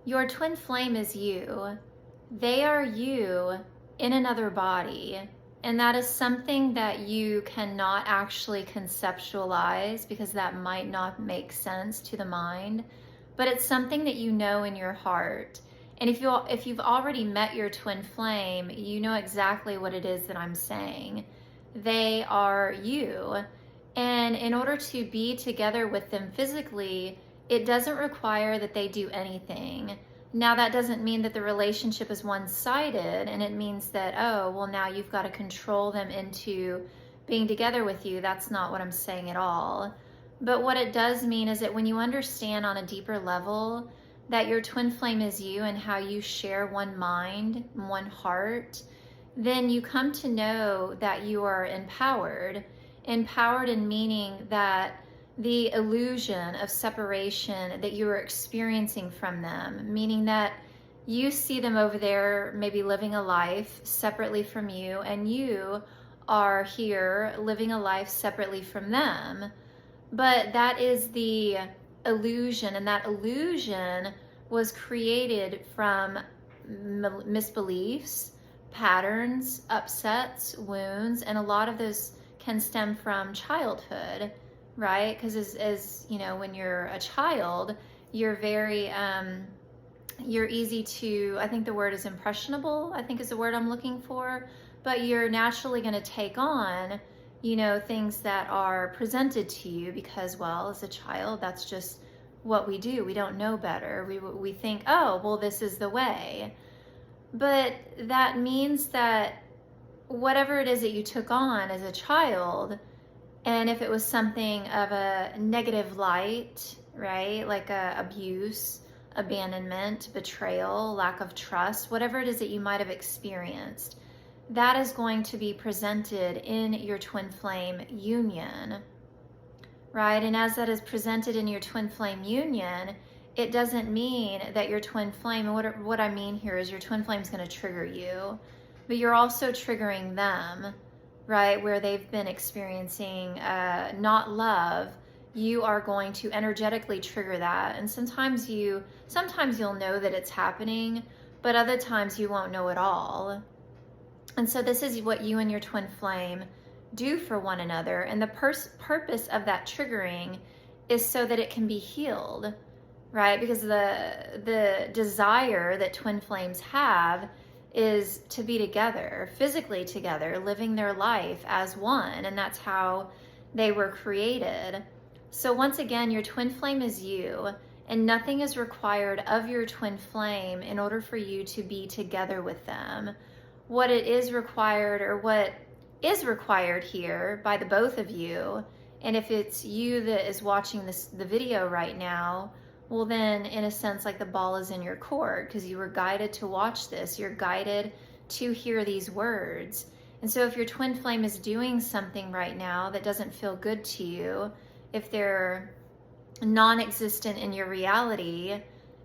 Your twin flame is you. They are you in another body. And that is something that you cannot actually conceptualize because that might not make sense to the mind. But it's something that you know in your heart. And if you've already met your twin flame, you know exactly what it is that I'm saying. They are you. And in order to be together with them physically, it doesn't require that they do anything. Now, that doesn't mean that the relationship is one-sided, and it means that, oh, well, now you've got to control them into being together with you. That's not what I'm saying at all. But what it does mean is that when you understand on a deeper level that your twin flame is you and how you share one mind, one heart, then you come to know that you are empowered. Empowered in meaning that the illusion of separation that you are experiencing from them, meaning that you see them over there maybe living a life separately from you, and you are here living a life separately from them. But that is the illusion, and that illusion was created from misbeliefs, patterns, upsets, wounds, and a lot of those can stem from childhood, right? Because as you know, when you're a child, you're very, you're easy to, I think the word is impressionable, I think is the word I'm looking for, but you're naturally going to take on, you know, things that are presented to you because, well, as a child, that's just what we do. We don't know better. We think, oh, well, this is the way. But that means that whatever it is that you took on as a child, and if it was something of a negative light, right, like abuse, abandonment, betrayal, lack of trust, whatever it is that you might have experienced, that is going to be presented in your twin flame union, right? And as that is presented in your twin flame union, it doesn't mean that your twin flame, and what I mean here is your twin flame is going to trigger you, but you're also triggering them, right? Where they've been experiencing not love, you are going to energetically trigger that. And sometimes you'll know that it's happening, but other times you won't know at all. And so this is what you and your twin flame do for one another. And the purpose of that triggering is so that it can be healed, right? Because the desire that twin flames have is to be together, physically together, living their life as one. And that's how they were created. So once again, your twin flame is you, and nothing is required of your twin flame in order for you to be together with them. What it is required, or what is required here by the both of you, and if it's you that is watching the video right now, well then, in a sense, like the ball is in your court because you were guided to watch this. You're guided to hear these words. And so if your twin flame is doing something right now that doesn't feel good to you, if they're non-existent in your reality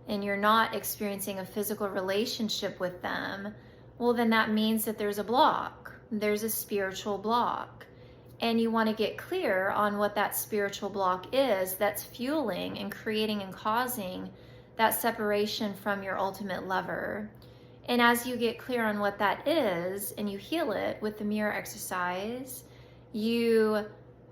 and you're not experiencing a physical relationship with them, well then that means that there's a block. There's a spiritual block. And you want to get clear on what that spiritual block is that's fueling and creating and causing that separation from your ultimate lover. And as you get clear on what that is and you heal it with the mirror exercise, you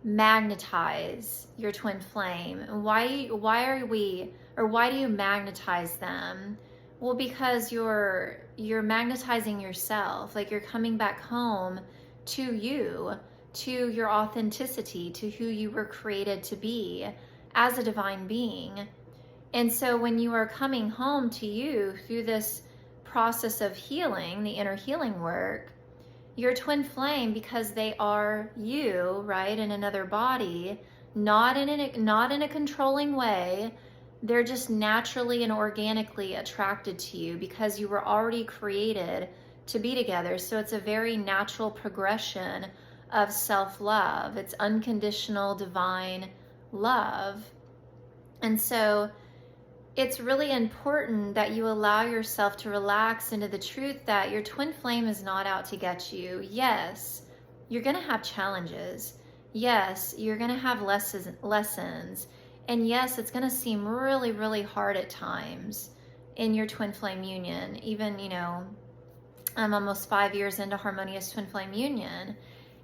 magnetize your twin flame. Why do you magnetize them? Well, because you're magnetizing yourself, like you're coming back home to you, to your authenticity, to who you were created to be as a divine being. And so when you are coming home to you through this process of healing, the inner healing work, your twin flame, because they are you, right, in another body, not in a controlling way, they're just naturally and organically attracted to you because you were already created to be together. So it's a very natural progression of self-love. It's unconditional divine love. And so it's really important that you allow yourself to relax into the truth that your twin flame is not out to get you. Yes, you're going to have challenges. Yes, you're going to have lessons. And yes, it's going to seem really, really hard at times. in your twin flame union. Even, I'm almost 5 years into Harmonious Twin Flame Union,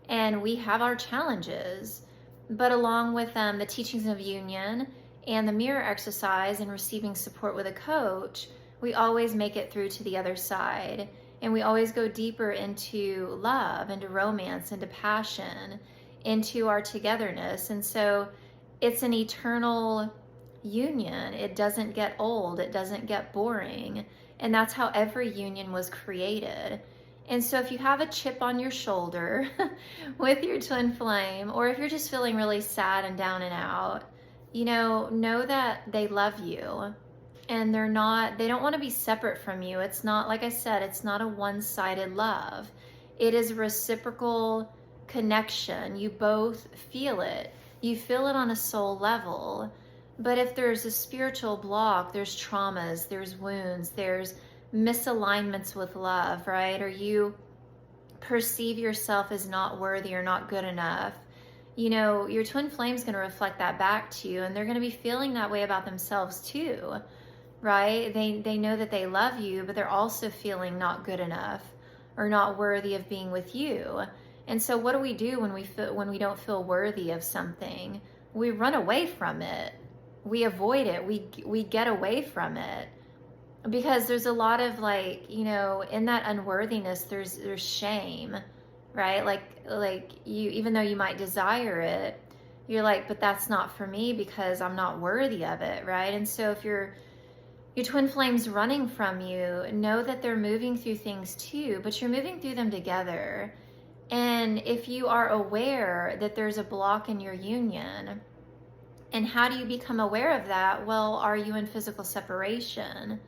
and we have our challenges. But along with the teachings of union and the mirror exercise and receiving support with a coach, we always make it through to the other side. And we always go deeper into love, into romance, into passion, into our togetherness. And so it's an eternal union. It doesn't get old. It doesn't get boring. And that's how every union was created. And so if you have a chip on your shoulder with your twin flame, or if you're just feeling really sad and down and out, know that they love you, and they don't want to be separate from you. It's not, like I said, it's not a one-sided love. It is a reciprocal connection. You both feel it. You feel it on a soul level. But if there's a spiritual block, there's traumas, there's wounds, there's misalignments with love, right? Or you perceive yourself as not worthy or not good enough, your twin flame's going to reflect that back to you, and they're going to be feeling that way about themselves too, right? They know that they love you, but they're also feeling not good enough or not worthy of being with you. And so what do we do when we don't feel worthy of something? We run away from it. We avoid it. We get away from it. Because there's a lot of in that unworthiness, there's shame, right? Like you, even though you might desire it, you're like, but that's not for me because I'm not worthy of it, right? And so if your twin flame's running from you, know that they're moving through things too, but you're moving through them together. And if you are aware that there's a block in your union, and how do you become aware of that? Well, are you in physical separation?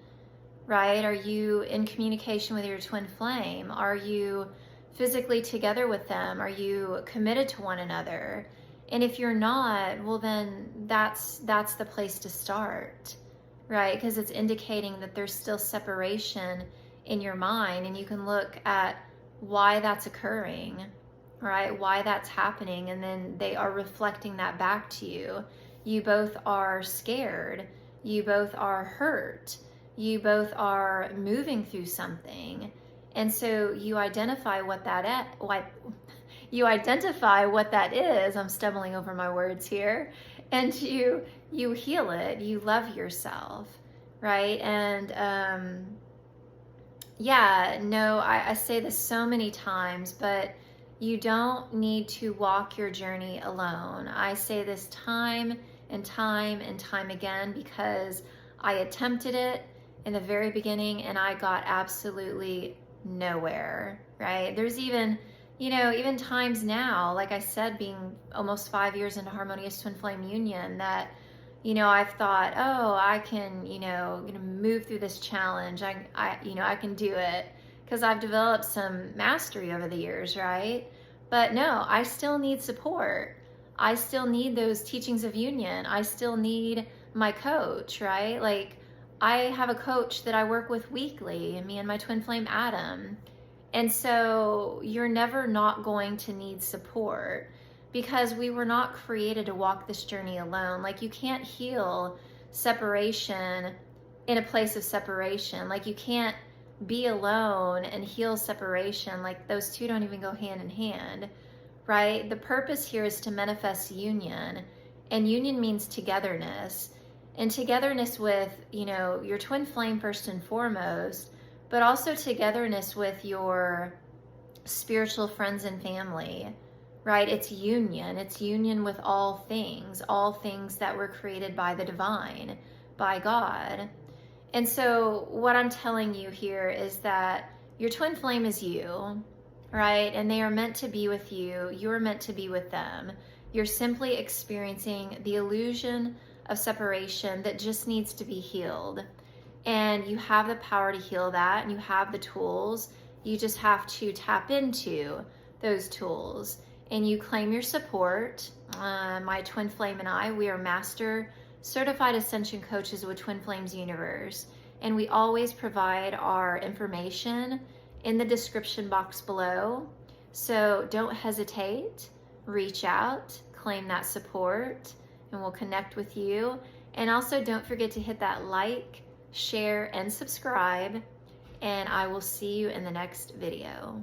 Right? Are you in communication with your twin flame? Are you physically together with them? Are you committed to one another? And if you're not, well, then that's the place to start, right? Because it's indicating that there's still separation in your mind, and you can look at why that's occurring, right? Why that's happening, and then they are reflecting that back to you. You both are scared. You both are hurt. You both are moving through something. And so you identify what that is. I'm stumbling over my words here. And you heal it. You love yourself, right? And I say this so many times, but you don't need to walk your journey alone. I say this time and time and time again because I attempted it in the very beginning and I got absolutely nowhere, right? There's even times now, like I said, being almost 5 years into Harmonious Twin Flame Union, that, I've thought, oh, I can, move through this challenge. I can do it because I've developed some mastery over the years, right? But no, I still need support. I still need those teachings of union. I still need my coach, right? Like, I have a coach that I work with weekly, me and my twin flame Adam. And so you're never not going to need support because we were not created to walk this journey alone. Like, you can't heal separation in a place of separation. Like, you can't be alone and heal separation. Like, those two don't even go hand in hand, right? The purpose here is to manifest union, and union means togetherness. And togetherness with, your twin flame first and foremost, but also togetherness with your spiritual friends and family, right? It's union. It's union with all things that were created by the divine, by God. And so what I'm telling you here is that your twin flame is you, right? And they are meant to be with you. You're meant to be with them. You're simply experiencing the illusion of separation that just needs to be healed. And you have the power to heal that, and you have the tools. You just have to tap into those tools, and you claim your support. My twin flame and I, we are master certified ascension coaches with Twin Flames Universe, and we always provide our information in the description box below. So don't hesitate, reach out, claim that support, and we'll connect with you. And also don't forget to hit that like, share, and subscribe, and I will see you in the next video.